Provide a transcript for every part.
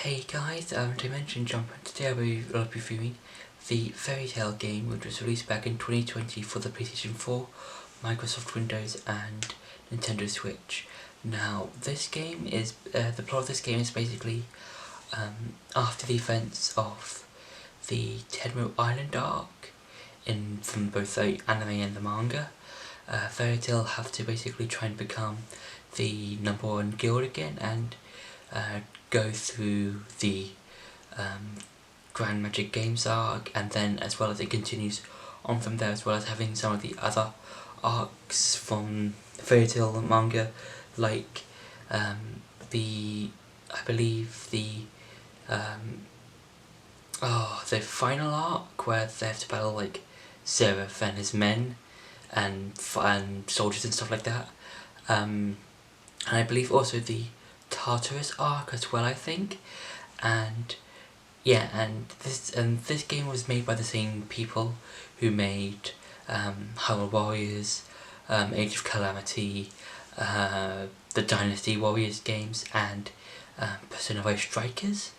Hey guys, Dimension Jumper. Today I'll be reviewing the Fairy Tail game, which was released back in 2020 for the PlayStation 4, Microsoft Windows and Nintendo Switch. Now, this game is, the plot of this game is basically, after the events of the Tenmo Island arc, from both the anime and the manga, Fairy Tail have to basically try and become the #1 guild again and go through the Grand Magic Games arc, and then as well as it continues on from there, as well as having some of the other arcs from Fairy Tail manga, like I believe the final arc where they have to battle like Seraph and his men and soldiers and stuff like that, and I believe also the Tartarus arc as well, I think. And yeah, and this game was made by the same people who made Hyrule Warriors, Age of Calamity, the Dynasty Warriors games, and Persona 5 Strikers.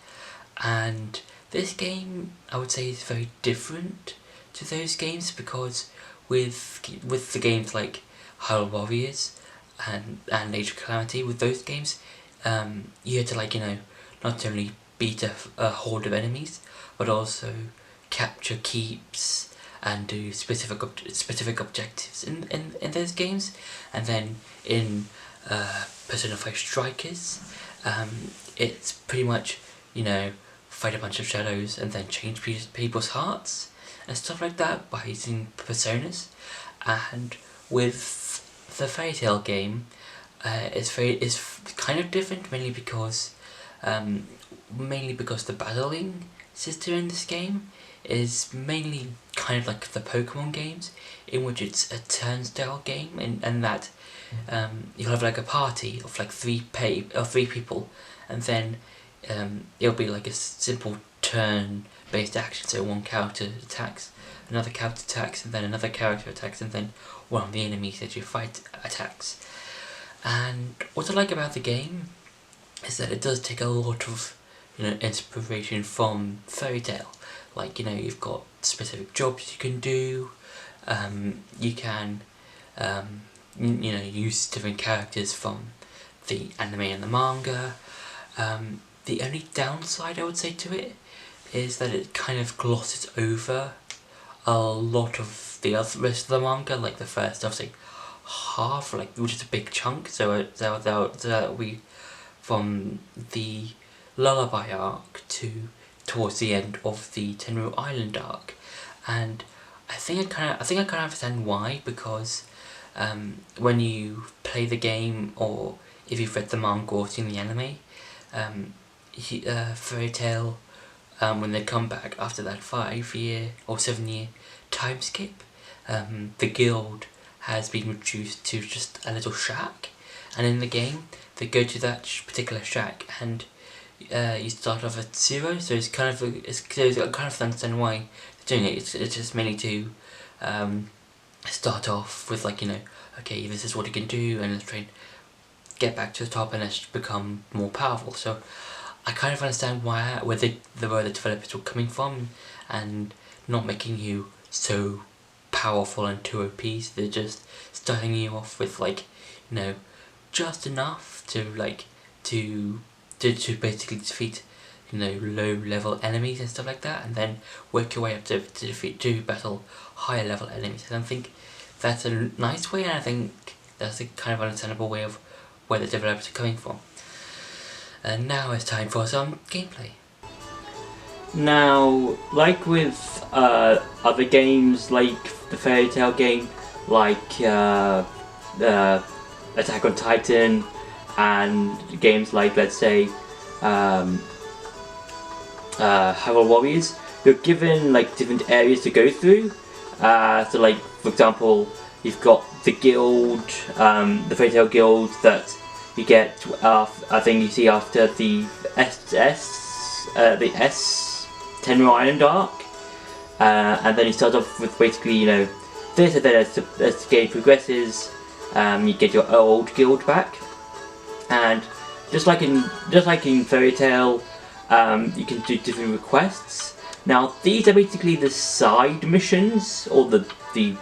And this game, I would say, is very different to those games, because with the games like Hyrule Warriors and Age of Calamity, with those games, you had to not only beat a horde of enemies, but also capture keeps and do specific objectives in those games. And then in Persona 5 Strikers, it's pretty much fight a bunch of shadows and then change people's hearts and stuff like that by using personas. And with the Fairy Tail game, it's kind of different, mainly because the battling system in this game is mainly kind of like the Pokemon games, in which it's a turn-style game, and that you'll have like a party of like three people, and then it'll be like a simple turn-based action. So one character attacks, another character attacks, and then another character attacks, and then one of the enemies that you fight attacks. And what I like about the game is that it does take a lot of inspiration from Fairy Tail. Like, you've got specific jobs you can do, you can use different characters from the anime and the manga. The only downside I would say to it is that it kind of glosses over a lot of the rest of the manga, like the first, obviously, half, which is a big chunk. So we from the Lullaby arc towards the end of the Tenru Island arc, and I think I kind of understand why, because when you play the game, or if you've read the manga or seen the anime, Fairy Tail, when they come back after that 5-year or 7-year time skip, the guild has been reduced to just a little shack, and in the game they go to that particular shack and you start off at 0. So it's kind of understand why they're doing it. It's just mainly to start off with okay, this is what you can do, and let's try and get back to the top and let's become more powerful. So I kind of understand where the developers were coming from, and not making you so powerful and too OP. So they're just starting you off with just enough to basically defeat low level enemies and stuff like that, and then work your way up to battle higher level enemies. And I think that's a nice way, and I think that's a kind of understandable way of where the developers are coming from. And now it's time for some gameplay. Now, like with other games, like the Fairy Tail game, like Attack on Titan, and games like, let's say, Hyrule Warriors, you're given different areas to go through. So for example, you've got the guild, the Fairy Tail guild that you get, I think you see after the Tenru Island arc, and then you start off with basically this, and then as the game progresses, you get your old guild back. And just like in Fairy Tail, you can do different requests. Now these are basically the side missions, or the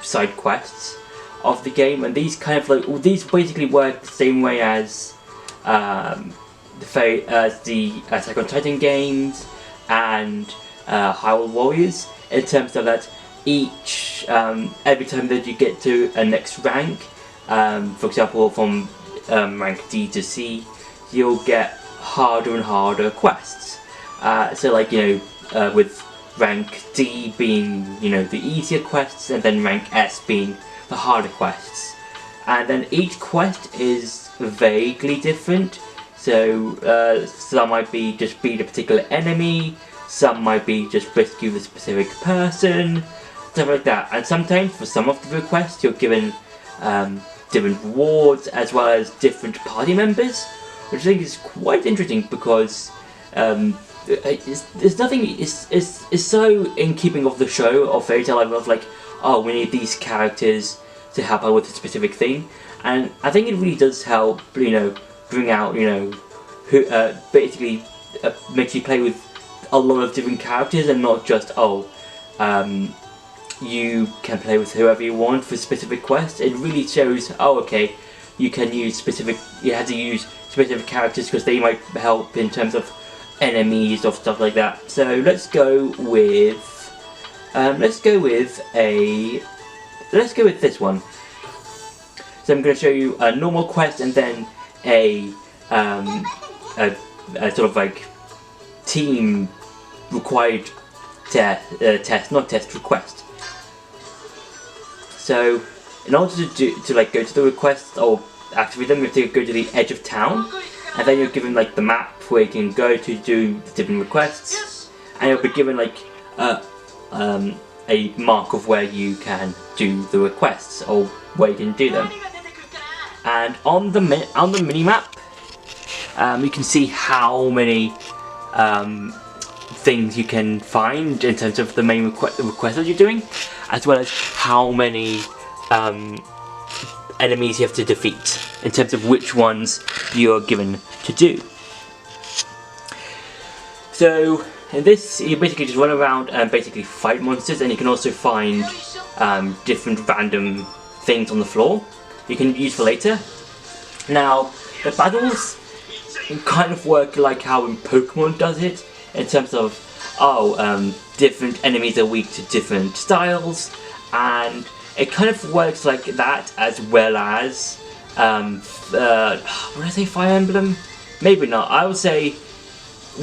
side quests of the game, and these kind of like, these basically work the same way as the Attack on Titan games and Hyrule Warriors, in terms of that each every time that you get to a next rank, for example from rank D to C, you'll get harder and harder quests. So like, you know, with rank D being, you know, the easier quests, and then rank S being the harder quests. And then each quest is vaguely different. So some might be just beat a particular enemy, some might be just rescue a specific person, stuff like that. And sometimes for some of the requests you're given different rewards as well as different party members, which I think is quite interesting because there's nothing is so in keeping of the show of Fairy Tail of like, oh, we need these characters to help out with a specific thing, and I think it really does help, you know, bring out, you know, who basically makes you play with a lot of different characters and not just, oh, you can play with whoever you want for specific quests. It really shows, oh, okay, you can use specific, you have to use specific characters because they might help in terms of enemies or stuff like that. So let's go with this one. So I'm going to show you a normal quest and then a sort of like team required request. So in order to like go to the request or activate them, you have to go to the edge of town, and then you're given like the map where you can go to do the different requests, and you'll be given like a mark of where you can do the requests or where you can do them. And on the mini map, you can see how many things you can find in terms of the main request that you're doing, as well as how many enemies you have to defeat in terms of which ones you're given to do. So in this, you basically just run around and basically fight monsters, and you can also find different random things on the floor you can use for later. Now the battles kind of work like how in Pokemon does it, in terms of, different enemies are weak to different styles, and it kind of works like that, as well as would I say Fire Emblem? Maybe not. I would say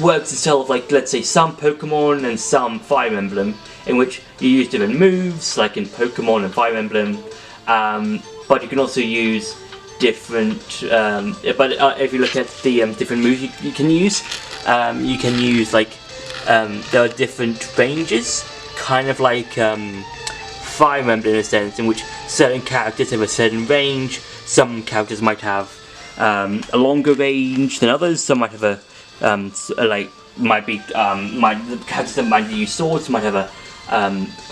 works in style of, like, let's say some Pokemon and some Fire Emblem, in which you use different moves, like in Pokemon and Fire Emblem, but you can also use different, if you look at the different moves you can use like, there are different ranges, kind of like Fire Emblem in a sense, in which certain characters have a certain range. Some characters might have a longer range than others. Some might have a the characters that might use swords might have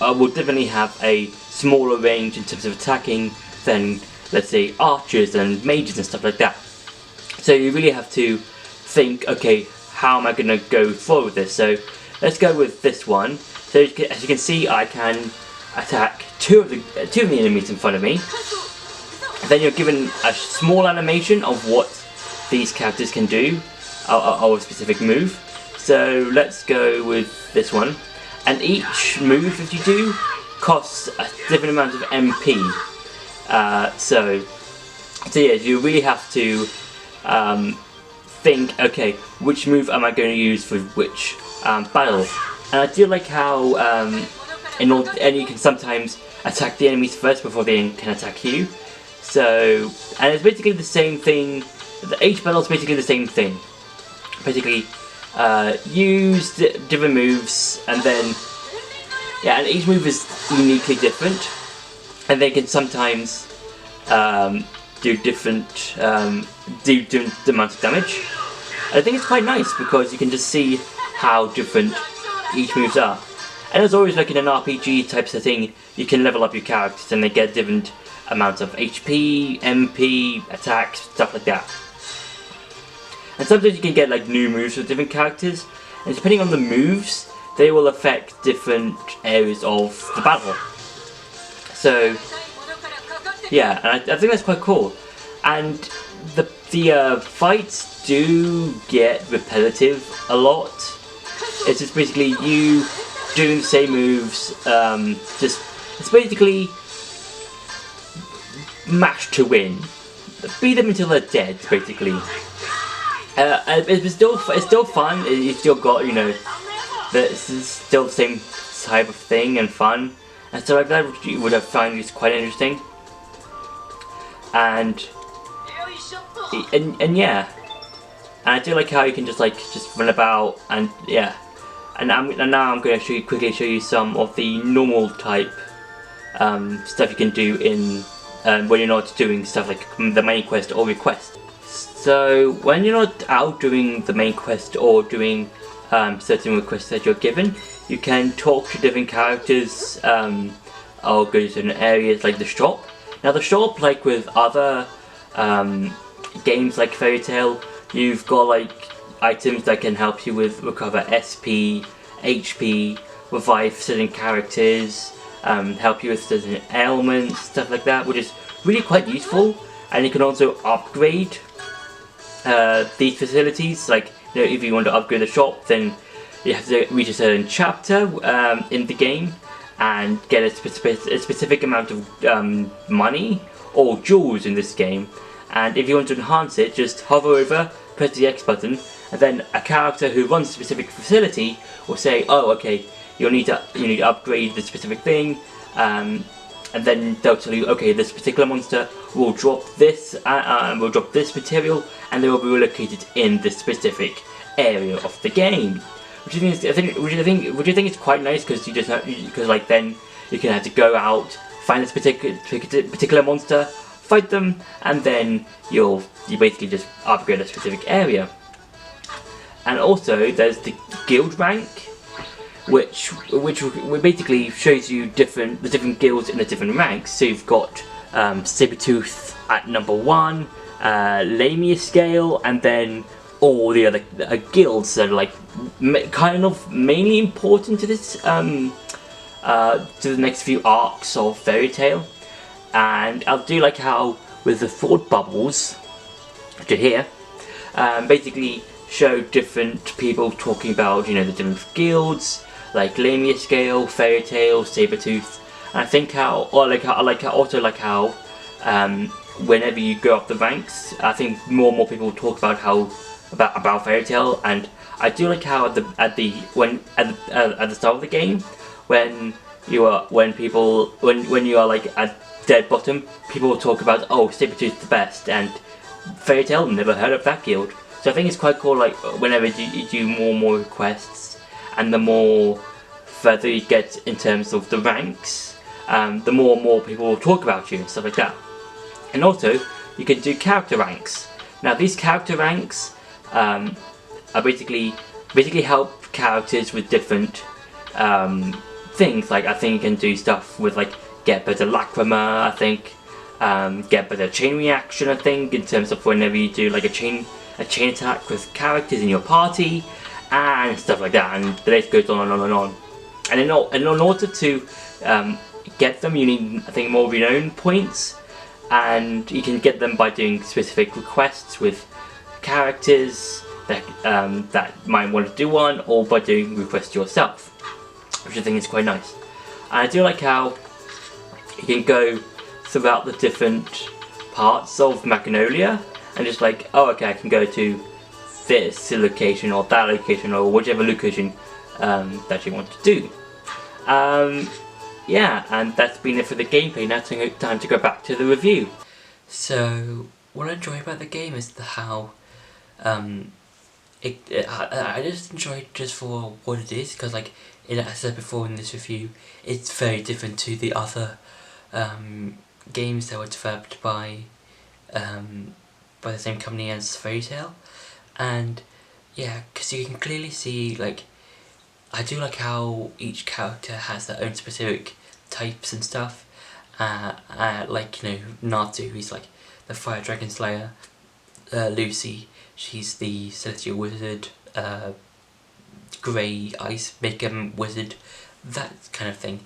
will definitely have a smaller range in terms of attacking than, let's say, archers and mages and stuff like that. So you really have to think, okay, how am I going to go forward with this? So let's go with this one. So as you can see, I can attack two of the enemies in front of me. Then you're given a small animation of what these characters can do, or a specific move. So let's go with this one. And each move that you do costs a different amount of MP. So yeah, you really have to think, okay, which move am I going to use for which battle? And I do like how and you can sometimes attack the enemies first before they can attack you. So, and it's basically the same thing. Each battle is basically the same thing. Basically, use different moves, and then and each move is uniquely different, and they can sometimes do different amounts of damage. And I think it's quite nice because you can just see how different each moves are. And as always, like in an RPG type setting, you can level up your characters and they get different amounts of HP, MP, attacks, stuff like that. And sometimes you can get like new moves with different characters, and depending on the moves, they will affect different areas of the battle. So yeah, and I think that's quite cool. And the fights do get repetitive a lot. It's just basically you doing the same moves. It's basically mash to win. Beat them until they're dead, basically. It's still fun. You still got, you know, it's still the same type of thing and fun. And so I would have found this quite interesting. And yeah, and I do like how you can just run about, and yeah, and now I'm going to quickly show you some of the normal type stuff you can do in when you're not doing stuff like the main quest or request. So when you're not out doing the main quest or doing certain requests that you're given, you can talk to different characters or go to certain areas like the shop. Now the shop, like with other games like Fairy Tail, you've got like items that can help you with recover SP, HP, revive certain characters, help you with certain ailments, stuff like that, which is really quite useful. And you can also upgrade these facilities. Like, you know, if you want to upgrade the shop, then you have to reach a certain chapter in the game and get a specific amount of money or jewels in this game. And if you want to enhance it, just hover over, press the X button, and then a character who runs a specific facility will say, "Oh, okay, you need to upgrade this specific thing," and then they'll tell you, "Okay, this particular monster will drop this, material, and they will be located in this specific area of the game." Which I think is quite nice, because like then you can have to go out, find this particular monster, fight them, and then you basically just upgrade a specific area. And also there's the guild rank, which basically shows you the different guilds in the different ranks. So you've got Sabretooth at number 1, Lamia scale, and then all the other guilds that are like kind of mainly important to this to the next few arcs of Fairy Tail. And I do like how with the thought bubbles, which are here, basically show different people talking about, you know, the different guilds like Lamia scale, Fairy Tail, Sabretooth. And I think how whenever you go up the ranks, I think more and more people talk about Fairy Tail. And I do like how at the start of the game, when you are like at dead bottom, people will talk about, "Oh, Sabretooth's the best," and Fairy Tail, never heard of that guild. So I think it's quite cool, like whenever you do more and more requests, and the more further you get in terms of the ranks, the more and more people will talk about you and stuff like that. And also, you can do character ranks. Now these character ranks are basically help characters with different things. Like I think you can do stuff with like get better lacrima, I think, get better chain reaction, I think, in terms of whenever you do like a chain attack with characters in your party and stuff like that, and the list goes on and on and on. And in order to get them, you need, I think, more renown points, and you can get them by doing specific requests with characters that might want to do one, or by doing requests yourself, which I think is quite nice. And I do like how you can go throughout the different parts of Magnolia and just like, oh, okay, I can go to this location or that location or whichever location that you want to do. Yeah, and that's been it for the gameplay. Now it's time to go back to the review. So what I enjoy about the game is how I just enjoy it just for what it is, because like as I said before in this review, it's very different to the other games that were developed by the same company as Fairy Tail. And yeah, because you can clearly see, like, I do like how each character has their own specific types and stuff. Like, you know, Natsu, he's like the Fire Dragon Slayer. Lucy, she's the Celestial Wizard. grey ice, make a wizard, that kind of thing.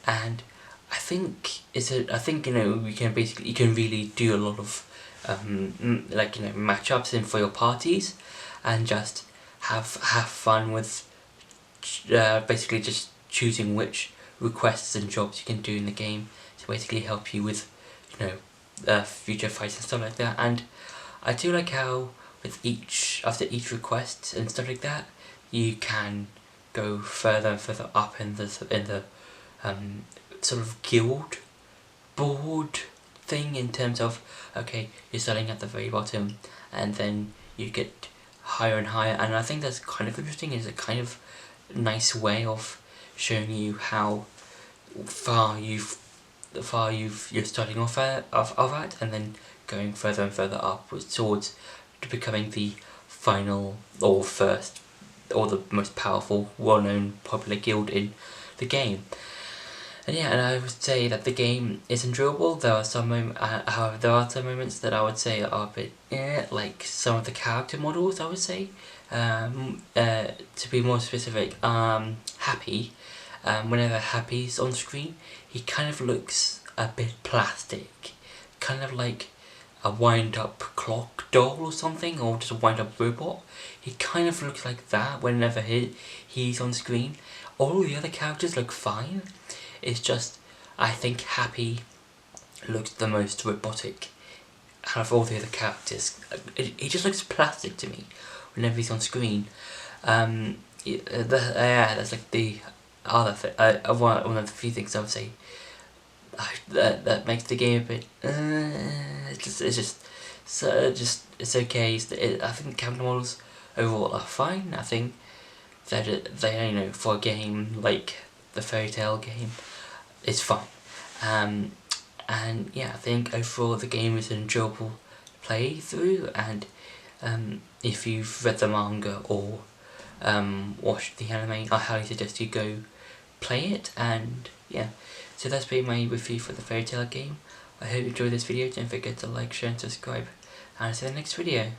And I think you can really do a lot of matchups in for your parties, and just have fun with basically just choosing which requests and jobs you can do in the game to basically help you with future fights and stuff like that. And I do like how after each request and stuff like that, you can go further and further up in the sort of guild board thing, in terms of, okay, you're starting at the very bottom and then you get higher and higher. And I think that's kind of interesting. It's a kind of nice way of showing you how far you're starting off at, and then going further and further upwards towards to becoming the final or first or the most powerful, well-known, popular guild in the game. And yeah, and I would say that the game is enjoyable. There are some however, there are some moments that I would say are a bit like some of the character models, I would say. To be more specific, Happy, whenever Happy's on screen, he kind of looks a bit plastic, kind of like a wind-up clock doll or something, or just a wind-up robot. He kind of looks like that whenever he's on screen. All the other characters look fine. It's just, I think Happy looks the most robotic out of all the other characters. He just looks plastic to me whenever he's on screen. That's like the other thing. One of the few things I would say that makes the game a bit. It's okay. I think the character models overall are fine. I think that they for a game like the Fairy Tail game, it's fine. And yeah, I think overall the game is an enjoyable playthrough, and if you've read the manga or watched the anime, I highly suggest you go play it. And yeah, so that's been my review for the Fairy Tail game. I hope you enjoyed this video. Don't forget to like, share and subscribe, and I'll see you in the next video.